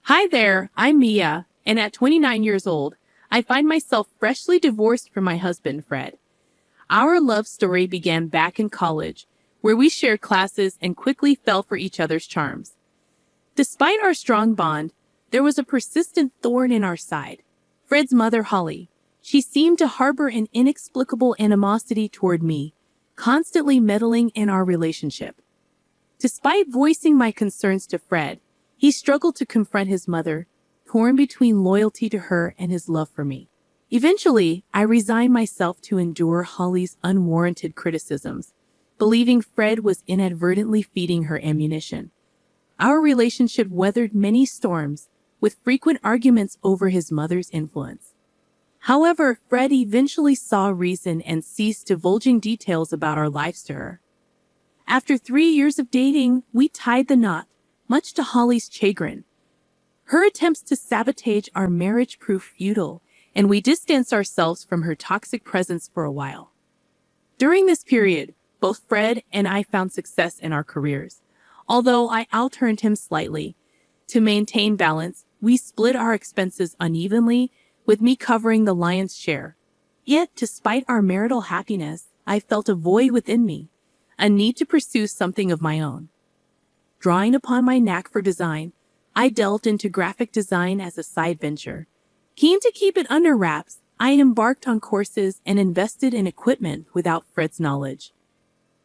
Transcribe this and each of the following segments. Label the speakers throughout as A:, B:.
A: Hi there, I'm Mia, and at 29 years old, I find myself freshly divorced from my husband, Fred. Our love story began back in college, where we shared classes and quickly fell for each other's charms. Despite our strong bond, there was a persistent thorn in our side. Fred's mother, Holly. She seemed to harbor an inexplicable animosity toward me, constantly meddling in our relationship. Despite voicing my concerns to Fred, he struggled to confront his mother, torn between loyalty to her and his love for me. Eventually, I resigned myself to endure Holly's unwarranted criticisms, believing Fred was inadvertently feeding her ammunition. Our relationship weathered many storms, with frequent arguments over his mother's influence. However, Fred eventually saw reason and ceased divulging details about our lives to her. After 3 years of dating, we tied the knot, much to Holly's chagrin. Her attempts to sabotage our marriage proved futile, and we distanced ourselves from her toxic presence for a while. During this period, both Fred and I found success in our careers. Although I outearned him slightly, to maintain balance, we split our expenses unevenly, with me covering the lion's share. Yet, despite our marital happiness, I felt a void within me, a need to pursue something of my own. Drawing upon my knack for design, I delved into graphic design as a side venture. Keen to keep it under wraps, I embarked on courses and invested in equipment without Fred's knowledge.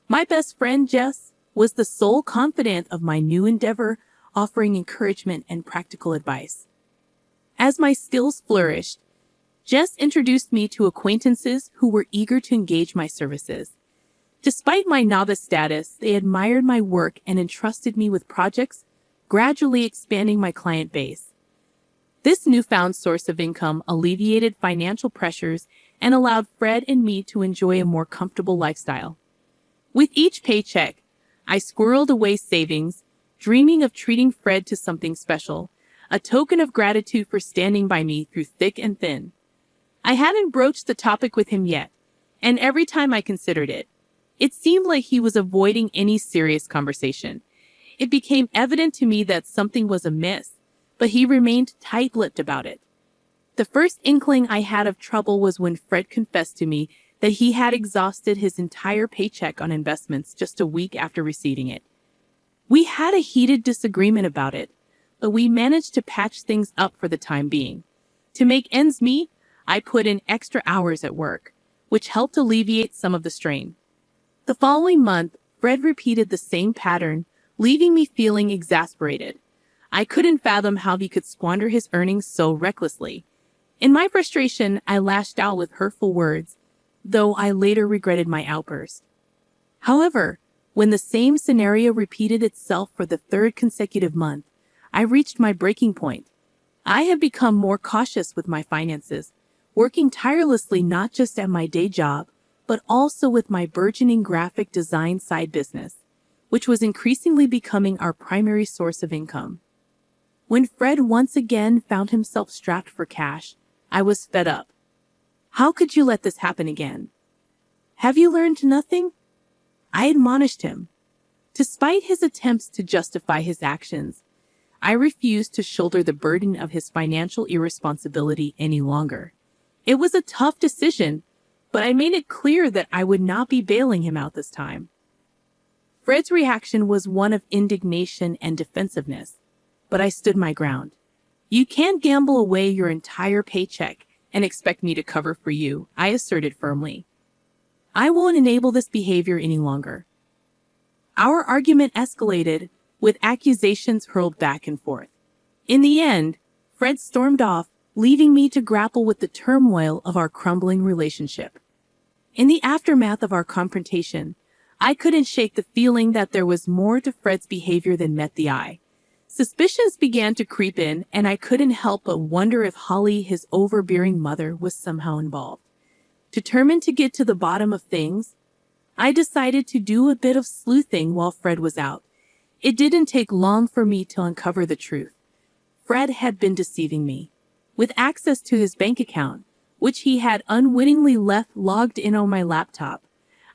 A: My best friend, Jess, was the sole confidant of my new endeavor, offering encouragement and practical advice. As my skills flourished, Jess introduced me to acquaintances who were eager to engage my services. Despite my novice status, they admired my work and entrusted me with projects, gradually expanding my client base. This newfound source of income alleviated financial pressures and allowed Fred and me to enjoy a more comfortable lifestyle. With each paycheck, I squirreled away savings, dreaming of treating Fred to something special, a token of gratitude for standing by me through thick and thin. I hadn't broached the topic with him yet, and every time I considered it, it seemed like he was avoiding any serious conversation. It became evident to me that something was amiss, but he remained tight-lipped about it. The first inkling I had of trouble was when Fred confessed to me that he had exhausted his entire paycheck on investments just a week after receiving it. We had a heated disagreement about it, but we managed to patch things up for the time being. To make ends meet, I put in extra hours at work, which helped alleviate some of the strain. The following month, Fred repeated the same pattern, leaving me feeling exasperated. I couldn't fathom how he could squander his earnings so recklessly. In my frustration, I lashed out with hurtful words, though I later regretted my outburst. However, when the same scenario repeated itself for the third consecutive month, I reached my breaking point. I have become more cautious with my finances, working tirelessly not just at my day job, but also with my burgeoning graphic design side business, which was increasingly becoming our primary source of income. When Fred once again found himself strapped for cash, I was fed up. How could you let this happen again? Have you learned nothing? I admonished him. Despite his attempts to justify his actions, I refused to shoulder the burden of his financial irresponsibility any longer. It was a tough decision, but I made it clear that I would not be bailing him out this time. Fred's reaction was one of indignation and defensiveness, but I stood my ground. You can't gamble away your entire paycheck and expect me to cover for you, I asserted firmly. I won't enable this behavior any longer. Our argument escalated, with accusations hurled back and forth. In the end, Fred stormed off, leaving me to grapple with the turmoil of our crumbling relationship. In the aftermath of our confrontation, I couldn't shake the feeling that there was more to Fred's behavior than met the eye. Suspicions began to creep in, and I couldn't help but wonder if Holly, his overbearing mother, was somehow involved. Determined to get to the bottom of things, I decided to do a bit of sleuthing while Fred was out. It didn't take long for me to uncover the truth. Fred had been deceiving me. With access to his bank account, which he had unwittingly left logged in on my laptop,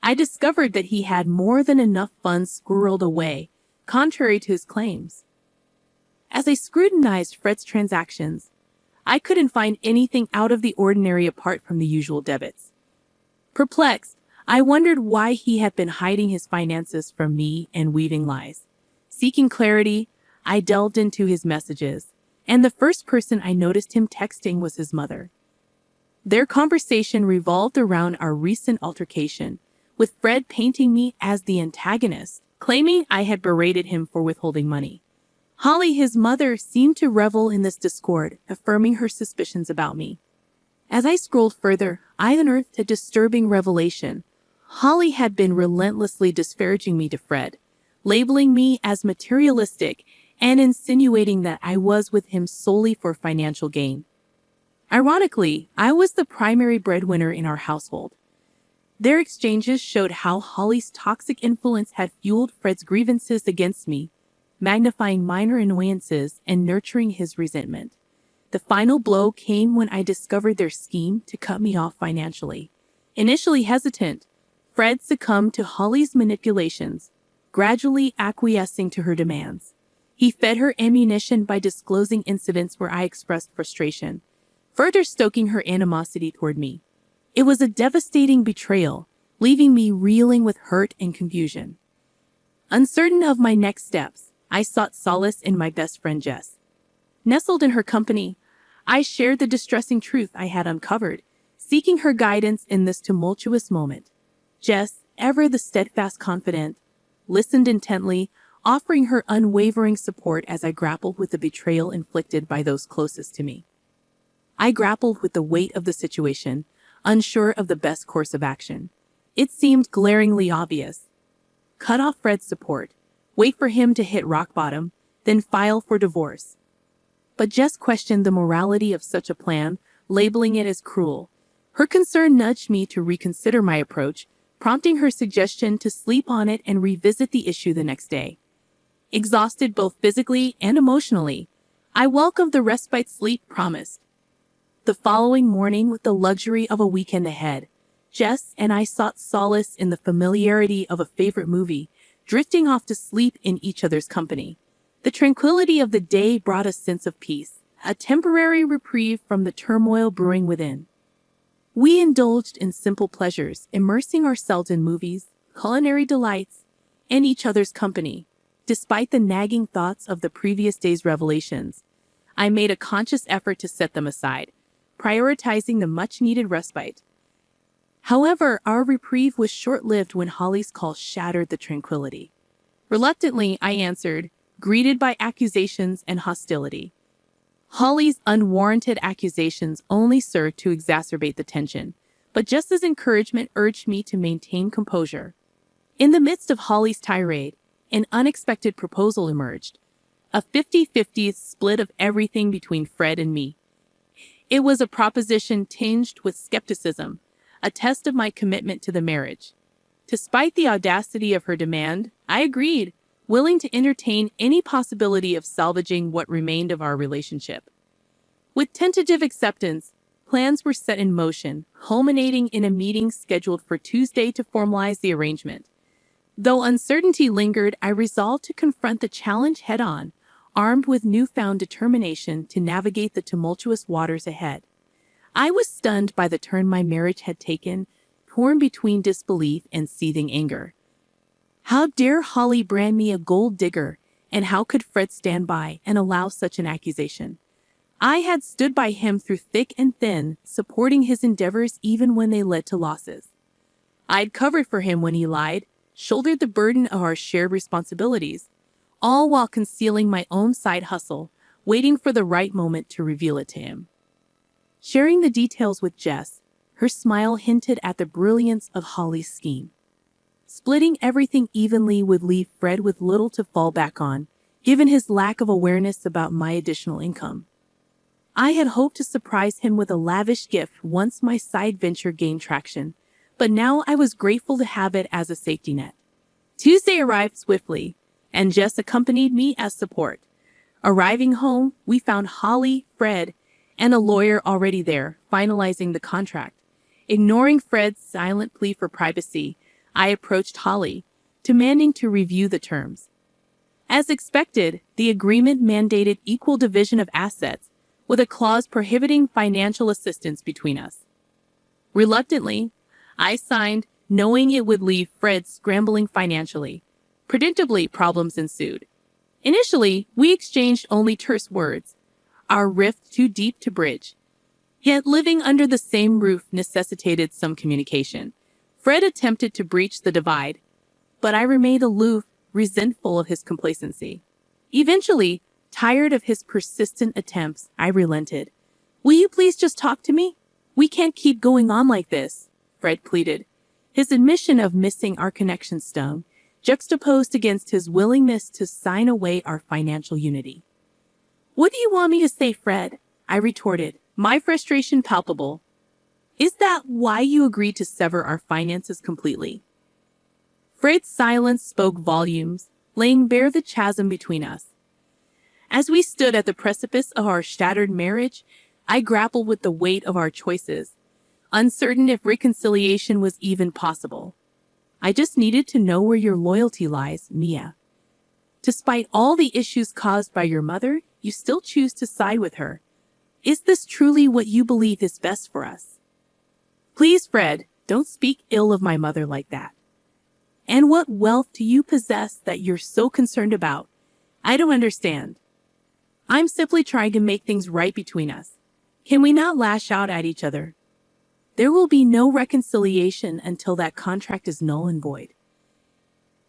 A: I discovered that he had more than enough funds squirreled away, contrary to his claims. As I scrutinized Fred's transactions, I couldn't find anything out of the ordinary apart from the usual debits. Perplexed, I wondered why he had been hiding his finances from me and weaving lies. Seeking clarity, I delved into his messages, and the first person I noticed him texting was his mother. Their conversation revolved around our recent altercation, with Fred painting me as the antagonist, claiming I had berated him for withholding money. Holly, his mother, seemed to revel in this discord, affirming her suspicions about me. As I scrolled further, I unearthed a disturbing revelation. Holly had been relentlessly disparaging me to Fred, labeling me as materialistic and insinuating that I was with him solely for financial gain. Ironically, I was the primary breadwinner in our household. Their exchanges showed how Holly's toxic influence had fueled Fred's grievances against me, magnifying minor annoyances and nurturing his resentment. The final blow came when I discovered their scheme to cut me off financially. Initially hesitant, Fred succumbed to Holly's manipulations, gradually acquiescing to her demands. He fed her ammunition by disclosing incidents where I expressed frustration, further stoking her animosity toward me. It was a devastating betrayal, leaving me reeling with hurt and confusion. Uncertain of my next steps, I sought solace in my best friend Jess. Nestled in her company, I shared the distressing truth I had uncovered, seeking her guidance in this tumultuous moment. Jess, ever the steadfast confidant, listened intently, offering her unwavering support as I grappled with the betrayal inflicted by those closest to me. I grappled with the weight of the situation, unsure of the best course of action. It seemed glaringly obvious. Cut off Fred's support, wait for him to hit rock bottom, then file for divorce. But Jess questioned the morality of such a plan, labeling it as cruel. Her concern nudged me to reconsider my approach, prompting her suggestion to sleep on it and revisit the issue the next day. Exhausted both physically and emotionally, I welcomed the respite sleep promised. The following morning, with the luxury of a weekend ahead, Jess and I sought solace in the familiarity of a favorite movie, drifting off to sleep in each other's company. The tranquility of the day brought a sense of peace, a temporary reprieve from the turmoil brewing within. We indulged in simple pleasures, immersing ourselves in movies, culinary delights, and each other's company. Despite the nagging thoughts of the previous day's revelations, I made a conscious effort to set them aside, prioritizing the much-needed respite. However, our reprieve was short-lived when Holly's call shattered the tranquility. Reluctantly, I answered, greeted by accusations and hostility. Holly's unwarranted accusations only served to exacerbate the tension, but Jess's encouragement urged me to maintain composure. In the midst of Holly's tirade, an unexpected proposal emerged, a 50-50 split of everything between Fred and me. It was a proposition tinged with skepticism, a test of my commitment to the marriage. Despite the audacity of her demand, I agreed, willing to entertain any possibility of salvaging what remained of our relationship. With tentative acceptance, plans were set in motion, culminating in a meeting scheduled for Tuesday to formalize the arrangement. Though uncertainty lingered, I resolved to confront the challenge head-on, armed with newfound determination to navigate the tumultuous waters ahead. I was stunned by the turn my marriage had taken, torn between disbelief and seething anger. How dare Holly brand me a gold digger, and how could Fred stand by and allow such an accusation? I had stood by him through thick and thin, supporting his endeavors even when they led to losses. I'd covered for him when he lied, shouldered the burden of our shared responsibilities, all while concealing my own side hustle, waiting for the right moment to reveal it to him. Sharing the details with Jess, her smile hinted at the brilliance of Holly's scheme. Splitting everything evenly would leave Fred with little to fall back on, given his lack of awareness about my additional income. I had hoped to surprise him with a lavish gift once my side venture gained traction, but now I was grateful to have it as a safety net. Tuesday arrived swiftly, and Jess accompanied me as support. Arriving home, we found Holly, Fred, and a lawyer already there, finalizing the contract. Ignoring Fred's silent plea for privacy, I approached Holly, demanding to review the terms. As expected, the agreement mandated equal division of assets, with a clause prohibiting financial assistance between us. Reluctantly, I signed, knowing it would leave Fred scrambling financially. Predictably, problems ensued. Initially, we exchanged only terse words, our rift too deep to bridge. Yet living under the same roof necessitated some communication. Fred attempted to breach the divide, but I remained aloof, resentful of his complacency. Eventually, tired of his persistent attempts, I relented. Will you please just talk to me? We can't keep going on like this, Fred pleaded. His admission of missing our connection stung, juxtaposed against his willingness to sign away our financial unity. What do you want me to say, Fred? I retorted, my frustration palpable. Is that why you agreed to sever our finances completely? Fred's silence spoke volumes, laying bare the chasm between us. As we stood at the precipice of our shattered marriage, I grappled with the weight of our choices, uncertain if reconciliation was even possible. I just needed to know where your loyalty lies, Mia. Despite all the issues caused by your mother, you still choose to side with her. Is this truly what you believe is best for us? Please, Fred, don't speak ill of my mother like that. And what wealth do you possess that you're so concerned about? I don't understand. I'm simply trying to make things right between us. Can we not lash out at each other? There will be no reconciliation until that contract is null and void.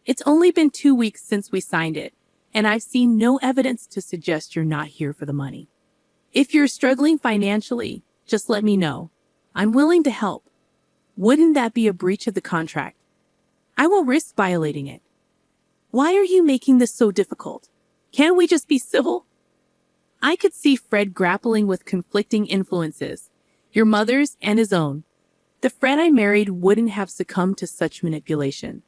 A: It's only been 2 weeks since we signed it, and I've seen no evidence to suggest you're not here for the money. If you're struggling financially, just let me know. I'm willing to help. Wouldn't that be a breach of the contract? I won't risk violating it. Why are you making this so difficult? Can't we just be civil? I could see Fred grappling with conflicting influences, your mother's and his own. The Fred I married wouldn't have succumbed to such manipulation.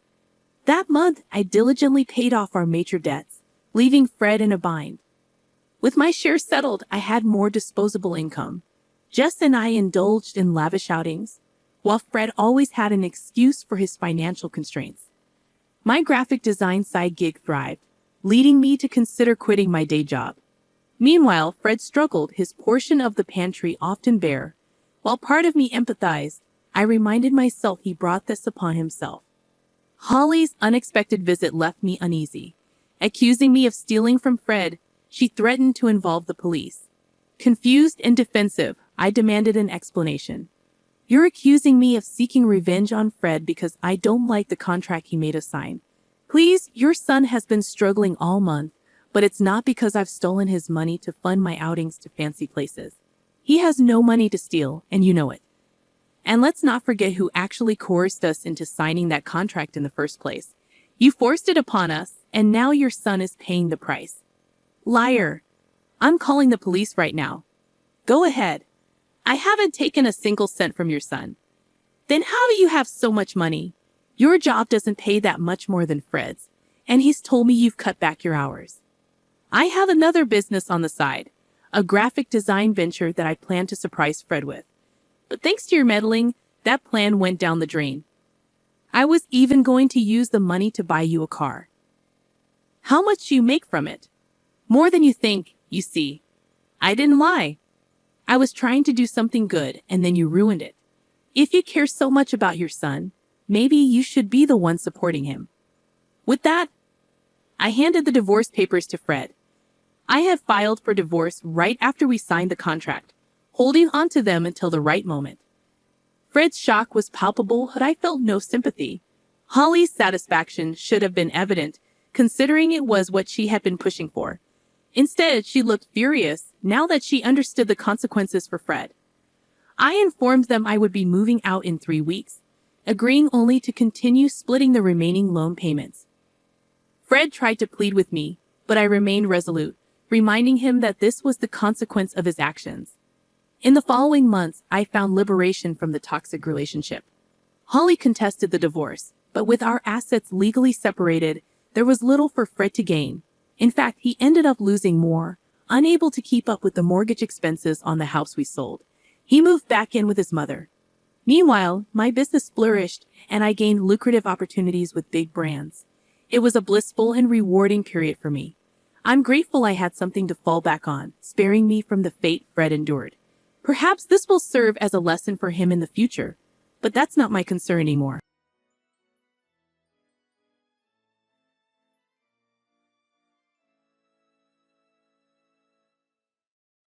A: That month, I diligently paid off our major debts, leaving Fred in a bind. With my share settled, I had more disposable income. Jess and I indulged in lavish outings, while Fred always had an excuse for his financial constraints. My graphic design side gig thrived, leading me to consider quitting my day job. Meanwhile, Fred struggled, his portion of the pantry often bare. While part of me empathized, I reminded myself he brought this upon himself. Holly's unexpected visit left me uneasy. Accusing me of stealing from Fred, she threatened to involve the police. Confused and defensive, I demanded an explanation. You're accusing me of seeking revenge on Fred because I don't like the contract he made us sign. Please, your son has been struggling all month, but it's not because I've stolen his money to fund my outings to fancy places. He has no money to steal, and you know it. And let's not forget who actually coerced us into signing that contract in the first place. You forced it upon us, and now your son is paying the price. Liar. I'm calling the police right now. Go ahead. I haven't taken a single cent from your son. Then how do you have so much money? Your job doesn't pay that much more than Fred's, and he's told me you've cut back your hours. I have another business on the side, a graphic design venture that I plan to surprise Fred with. But thanks to your meddling, that plan went down the drain. I was even going to use the money to buy you a car. How much do you make from it? More than you think, you see. I didn't lie. I was trying to do something good, and then you ruined it. If you care so much about your son, maybe you should be the one supporting him. With that, I handed the divorce papers to Fred. I had filed for divorce right after we signed the contract, holding on to them until the right moment. Fred's shock was palpable, but I felt no sympathy. Holly's satisfaction should have been evident, considering it was what she had been pushing for. Instead, she looked furious now that she understood the consequences for Fred. I informed them I would be moving out in 3 weeks, agreeing only to continue splitting the remaining loan payments. Fred tried to plead with me, but I remained resolute, reminding him that this was the consequence of his actions. In the following months, I found liberation from the toxic relationship. Holly contested the divorce, but with our assets legally separated, there was little for Fred to gain. In fact, he ended up losing more, unable to keep up with the mortgage expenses on the house we sold. He moved back in with his mother. Meanwhile, my business flourished, and I gained lucrative opportunities with big brands. It was a blissful and rewarding period for me. I'm grateful I had something to fall back on, sparing me from the fate Fred endured. Perhaps this will serve as a lesson for him in the future, but that's not my concern anymore.